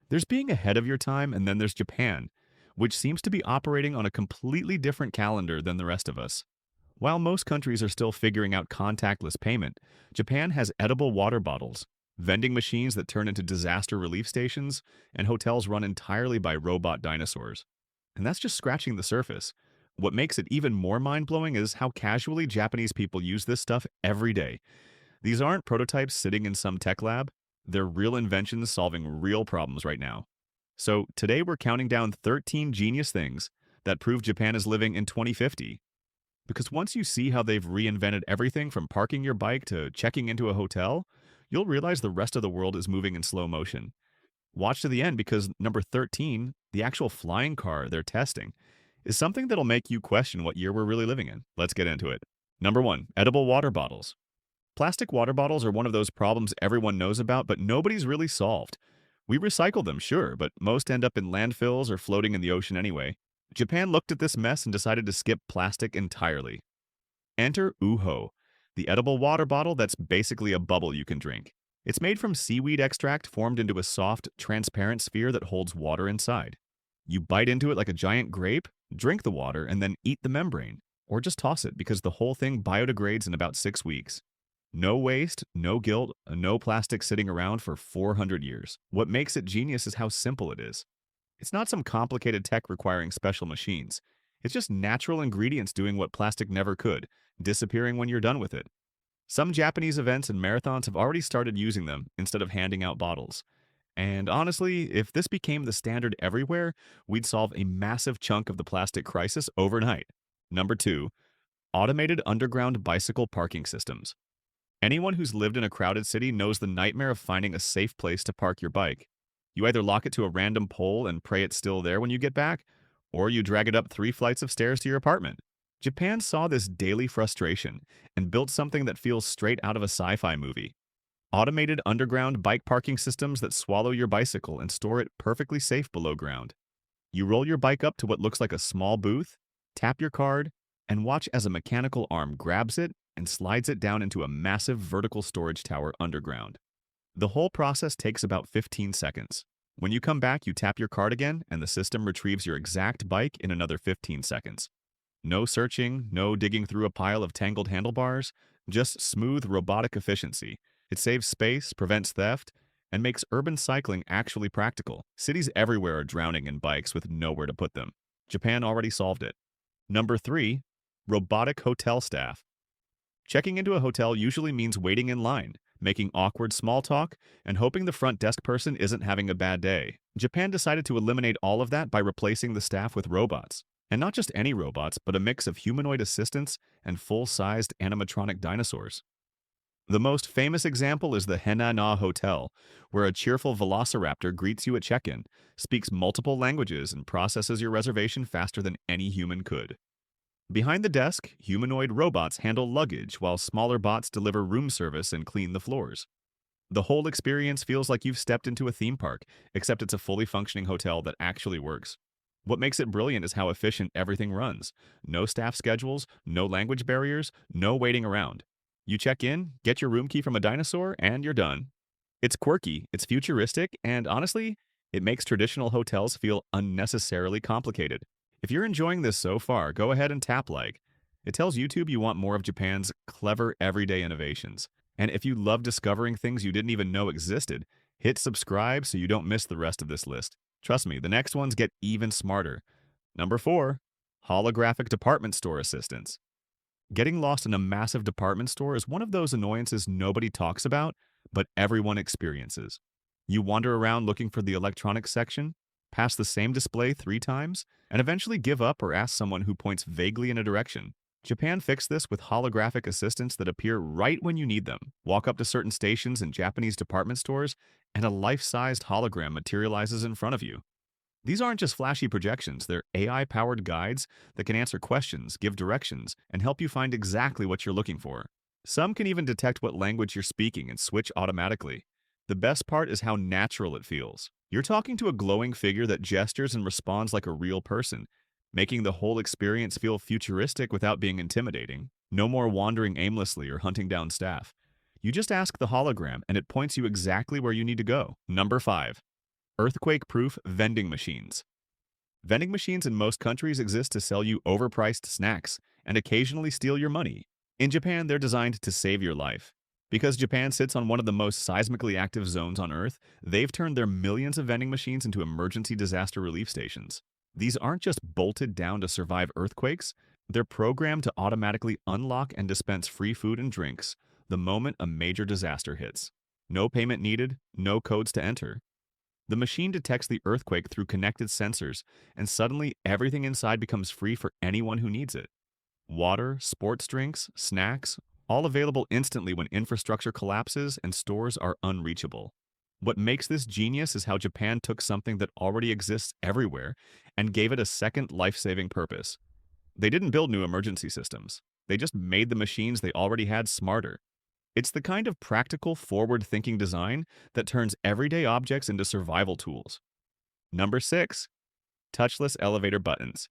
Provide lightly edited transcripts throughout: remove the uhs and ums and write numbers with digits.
There's being ahead of your time, and then there's Japan, which seems to be operating on a completely different calendar than the rest of us. While most countries are still figuring out contactless payment, Japan has edible water bottles, vending machines that turn into disaster relief stations, and hotels run entirely by robot dinosaurs. And that's just scratching the surface. What makes it even more mind blowing is how casually Japanese people use this stuff every day. These aren't prototypes sitting in some tech lab, they're real inventions solving real problems right now. So today we're counting down 13 genius things that prove Japan is living in 2050. Because once you see how they've reinvented everything from parking your bike to checking into a hotel, you'll realize the rest of the world is moving in slow motion. Watch to the end because number 13, the actual flying car they're testing, is something that'll make you question what year we're really living in. Let's get into it. Number 1, edible water bottles. Plastic water bottles are one of those problems everyone knows about, but nobody's really solved. We recycle them, sure, but most end up in landfills or floating in the ocean anyway. Japan looked at this mess and decided to skip plastic entirely. Enter Uho, the edible water bottle that's basically a bubble you can drink. It's made from seaweed extract formed into a soft, transparent sphere that holds water inside. You bite into it like a giant grape, drink the water, and then eat the membrane. Or just toss it because the whole thing biodegrades in about 6 weeks. No waste, no guilt, no plastic sitting around for 400 years. What makes it genius is how simple it is. It's not some complicated tech requiring special machines. It's just natural ingredients doing what plastic never could, disappearing when you're done with it. Some Japanese events and marathons have already started using them instead of handing out bottles. And honestly, if this became the standard everywhere, we'd solve a massive chunk of the plastic crisis overnight. Number 2, automated underground bicycle parking systems. Anyone who's lived in a crowded city knows the nightmare of finding a safe place to park your bike. You either lock it to a random pole and pray it's still there when you get back, or you drag it up 3 flights of stairs to your apartment. Japan saw this daily frustration and built something that feels straight out of a sci-fi movie. Automated underground bike parking systems that swallow your bicycle and store it perfectly safe below ground. You roll your bike up to what looks like a small booth, tap your card, and watch as a mechanical arm grabs it and slides it down into a massive vertical storage tower underground. The whole process takes about 15 seconds. When you come back, you tap your card again, and the system retrieves your exact bike in another 15 seconds. No searching, no digging through a pile of tangled handlebars, just smooth robotic efficiency. It saves space, prevents theft, and makes urban cycling actually practical. Cities everywhere are drowning in bikes with nowhere to put them. Japan already solved it. Number 3, robotic hotel staff. Checking into a hotel usually means waiting in line, making awkward small talk, and hoping the front desk person isn't having a bad day. Japan decided to eliminate all of that by replacing the staff with robots. And not just any robots, but a mix of humanoid assistants and full-sized animatronic dinosaurs. The most famous example is the Hena-na Hotel, where a cheerful velociraptor greets you at check-in, speaks multiple languages, and processes your reservation faster than any human could. Behind the desk, humanoid robots handle luggage while smaller bots deliver room service and clean the floors. The whole experience feels like you've stepped into a theme park, except it's a fully functioning hotel that actually works. What makes it brilliant is how efficient everything runs. No staff schedules, no language barriers, no waiting around. You check in, get your room key from a dinosaur, and you're done. It's quirky, it's futuristic, and honestly, it makes traditional hotels feel unnecessarily complicated. If you're enjoying this so far, go ahead and tap like. It tells YouTube you want more of Japan's clever everyday innovations. And if you love discovering things you didn't even know existed, hit subscribe so you don't miss the rest of this list. Trust me, the next ones get even smarter. Number 4, holographic department store assistants. Getting lost in a massive department store is one of those annoyances nobody talks about, but everyone experiences. You wander around looking for the electronics section, pass the same display 3 times, and eventually give up or ask someone who points vaguely in a direction. Japan fixed this with holographic assistants that appear right when you need them. Walk up to certain stations in Japanese department stores, and a life-sized hologram materializes in front of you. These aren't just flashy projections, they're AI-powered guides that can answer questions, give directions, and help you find exactly what you're looking for. Some can even detect what language you're speaking and switch automatically. The best part is how natural it feels. You're talking to a glowing figure that gestures and responds like a real person, making the whole experience feel futuristic without being intimidating. No more wandering aimlessly or hunting down staff. You just ask the hologram and it points you exactly where you need to go. Number 5, Earthquake-proof vending machines. Vending machines in most countries exist to sell you overpriced snacks and occasionally steal your money. In Japan, they're designed to save your life. Because Japan sits on one of the most seismically active zones on Earth, they've turned their millions of vending machines into emergency disaster relief stations. These aren't just bolted down to survive earthquakes, they're programmed to automatically unlock and dispense free food and drinks the moment a major disaster hits. No payment needed, no codes to enter. The machine detects the earthquake through connected sensors, and suddenly everything inside becomes free for anyone who needs it. Water, sports drinks, snacks, all available instantly when infrastructure collapses and stores are unreachable. What makes this genius is how Japan took something that already exists everywhere and gave it a second life-saving purpose. They didn't build new emergency systems. They just made the machines they already had smarter. It's the kind of practical, forward-thinking design that turns everyday objects into survival tools. Number 6. Touchless elevator buttons.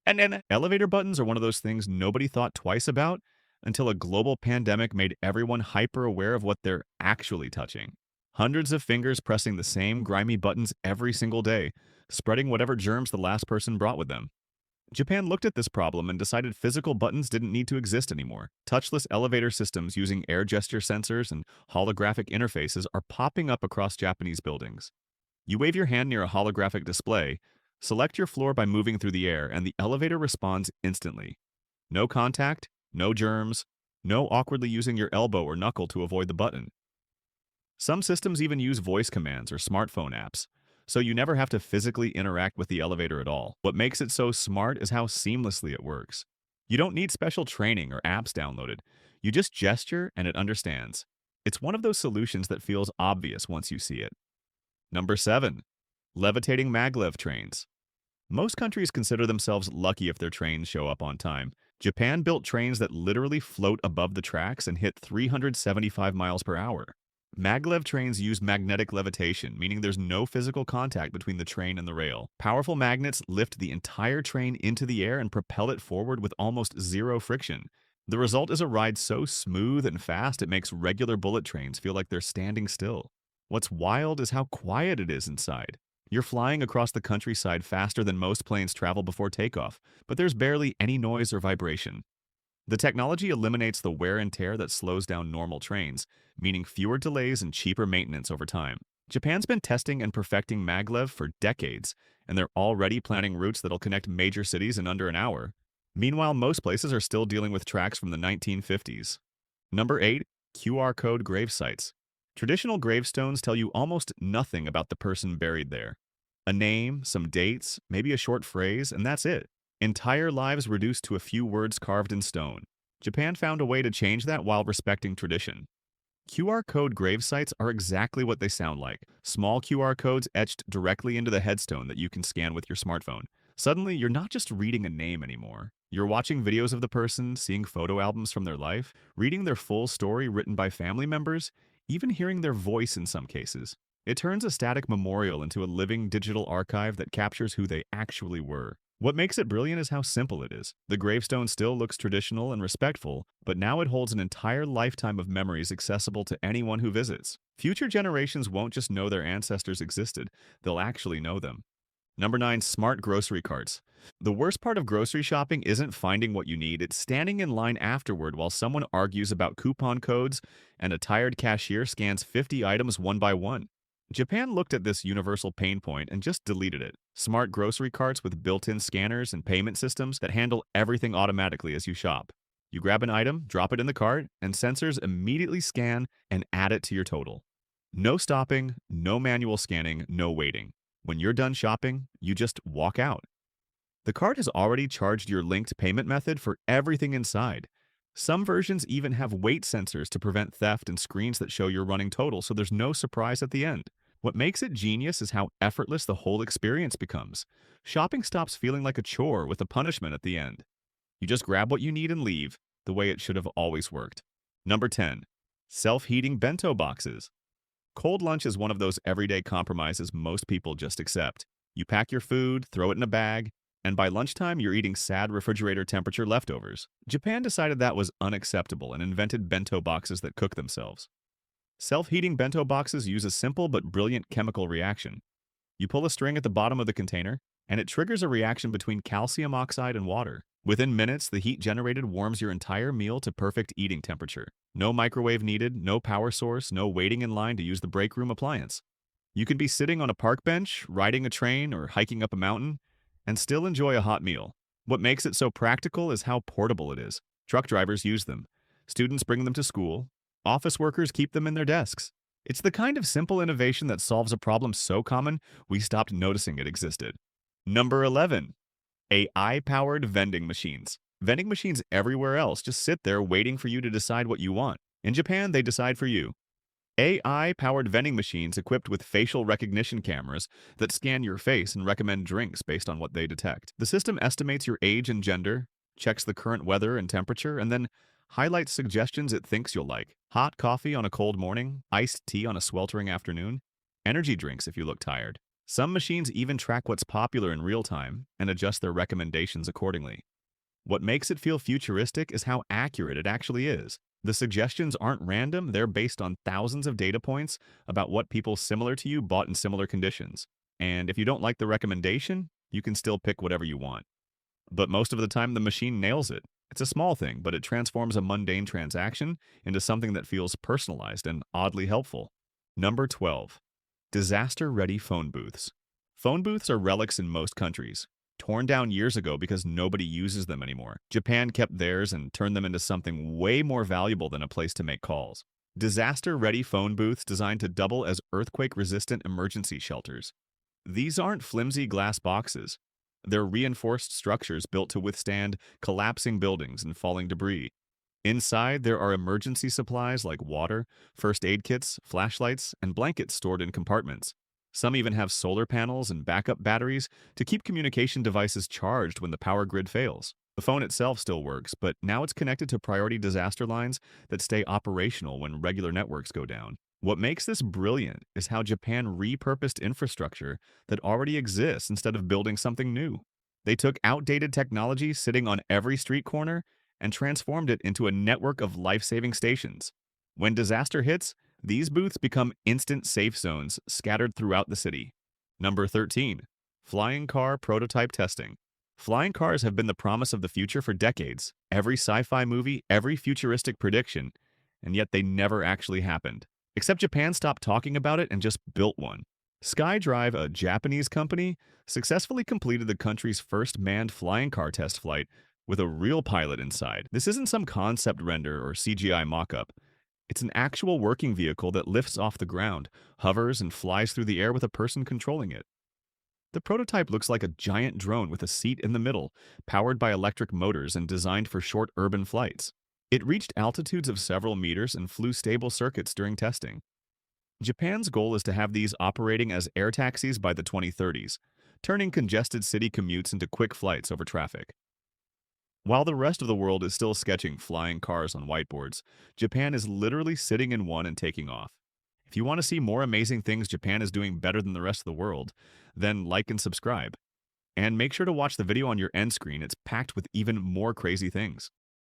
And then elevator buttons are one of those things nobody thought twice about until a global pandemic made everyone hyper-aware of what they're actually touching. Hundreds of fingers pressing the same grimy buttons every single day, spreading whatever germs the last person brought with them. Japan looked at this problem and decided physical buttons didn't need to exist anymore. Touchless elevator systems using air gesture sensors and holographic interfaces are popping up across Japanese buildings. You wave your hand near a holographic display, select your floor by moving through the air, and the elevator responds instantly. No contact, no germs, no awkwardly using your elbow or knuckle to avoid the button. Some systems even use voice commands or smartphone apps, so you never have to physically interact with the elevator at all. What makes it so smart is how seamlessly it works. You don't need special training or apps downloaded. You just gesture and it understands. It's one of those solutions that feels obvious once you see it. Number 7. Levitating maglev trains. Most countries consider themselves lucky if their trains show up on time. Japan built trains that literally float above the tracks and hit 375 miles per hour. Maglev trains use magnetic levitation, meaning there's no physical contact between the train and the rail. Powerful magnets lift the entire train into the air and propel it forward with almost zero friction. The result is a ride so smooth and fast it makes regular bullet trains feel like they're standing still. What's wild is how quiet it is inside. You're flying across the countryside faster than most planes travel before takeoff, but there's barely any noise or vibration. The technology eliminates the wear and tear that slows down normal trains, meaning fewer delays and cheaper maintenance over time. Japan's been testing and perfecting maglev for decades, and they're already planning routes that'll connect major cities in under an hour. Meanwhile, most places are still dealing with tracks from the 1950s. Number 8. QR code gravesites. Traditional gravestones tell you almost nothing about the person buried there. A name, some dates, maybe a short phrase, and that's it. Entire lives reduced to a few words carved in stone. Japan found a way to change that while respecting tradition. QR code gravesites are exactly what they sound like. Small QR codes etched directly into the headstone that you can scan with your smartphone. Suddenly, you're not just reading a name anymore. You're watching videos of the person, seeing photo albums from their life, reading their full story written by family members, even hearing their voice in some cases. It turns a static memorial into a living digital archive that captures who they actually were. What makes it brilliant is how simple it is. The gravestone still looks traditional and respectful, but now it holds an entire lifetime of memories accessible to anyone who visits. Future generations won't just know their ancestors existed, they'll actually know them. Number 9. Smart grocery carts. The worst part of grocery shopping isn't finding what you need, it's standing in line afterward while someone argues about coupon codes and a tired cashier scans 50 items one by one. Japan looked at this universal pain point and just deleted it. Smart grocery carts with built-in scanners and payment systems that handle everything automatically as you shop. You grab an item, drop it in the cart, and sensors immediately scan and add it to your total. No stopping, no manual scanning, no waiting. When you're done shopping, you just walk out. The cart has already charged your linked payment method for everything inside. Some versions even have weight sensors to prevent theft and screens that show your running total, so there's no surprise at the end. What makes it genius is how effortless the whole experience becomes. Shopping stops feeling like a chore with a punishment at the end. You just grab what you need and leave, the way it should have always worked. Number 10. Self-heating bento boxes. Cold lunch is one of those everyday compromises most people just accept. You pack your food, throw it in a bag, and by lunchtime you're eating sad refrigerator temperature leftovers. Japan decided that was unacceptable and invented bento boxes that cook themselves. Self-heating bento boxes use a simple but brilliant chemical reaction. You pull a string at the bottom of the container, and it triggers a reaction between calcium oxide and water. Within minutes, the heat generated warms your entire meal to perfect eating temperature. No microwave needed, no power source, no waiting in line to use the break room appliance. You can be sitting on a park bench, riding a train, or hiking up a mountain, and still enjoy a hot meal. What makes it so practical is how portable it is. Truck drivers use them. Students bring them to school. Office workers keep them in their desks. It's the kind of simple innovation that solves a problem so common we stopped noticing it existed. Number 11. AI-powered vending machines. Vending machines everywhere else just sit there waiting for you to decide what you want. In Japan, they decide for you. AI-powered vending machines equipped with facial recognition cameras that scan your face and recommend drinks based on what they detect. The system estimates your age and gender, checks the current weather and temperature, and then highlights suggestions it thinks you'll like. Hot coffee on a cold morning, iced tea on a sweltering afternoon, energy drinks if you look tired. Some machines even track what's popular in real time and adjust their recommendations accordingly. What makes it feel futuristic is how accurate it actually is. The suggestions aren't random, they're based on thousands of data points about what people similar to you bought in similar conditions. And if you don't like the recommendation, you can still pick whatever you want. But most of the time, the machine nails it. It's a small thing, but it transforms a mundane transaction into something that feels personalized and oddly helpful. Number 12. Disaster-ready phone booths. Phone booths are relics in most countries, torn down years ago because nobody uses them anymore. Japan kept theirs and turned them into something way more valuable than a place to make calls. Disaster-ready phone booths designed to double as earthquake-resistant emergency shelters. These aren't flimsy glass boxes. They're reinforced structures built to withstand collapsing buildings and falling debris. Inside, there are emergency supplies like water, first aid kits, flashlights, and blankets stored in compartments. Some even have solar panels and backup batteries to keep communication devices charged when the power grid fails. The phone itself still works, but now it's connected to priority disaster lines that stay operational when regular networks go down. What makes this brilliant is how Japan repurposed infrastructure that already exists instead of building something new. They took outdated technology sitting on every street corner and transformed it into a network of life-saving stations. When disaster hits, these booths become instant safe zones scattered throughout the city. Number 13. Flying car prototype testing. Flying cars have been the promise of the future for decades. Every sci-fi movie, every futuristic prediction, and yet they never actually happened. Except Japan stopped talking about it and just built one. SkyDrive, a Japanese company, successfully completed the country's first manned flying car test flight with a real pilot inside. This isn't some concept render or CGI mock-up. It's an actual working vehicle that lifts off the ground, hovers, and flies through the air with a person controlling it. The prototype looks like a giant drone with a seat in the middle, powered by electric motors and designed for short urban flights. It reached altitudes of several meters and flew stable circuits during testing. Japan's goal is to have these operating as air taxis by the 2030s, turning congested city commutes into quick flights over traffic. While the rest of the world is still sketching flying cars on whiteboards, Japan is literally sitting in one and taking off. If you want to see more amazing things Japan is doing better than the rest of the world, then like and subscribe. And make sure to watch the video on your end screen, it's packed with even more crazy things.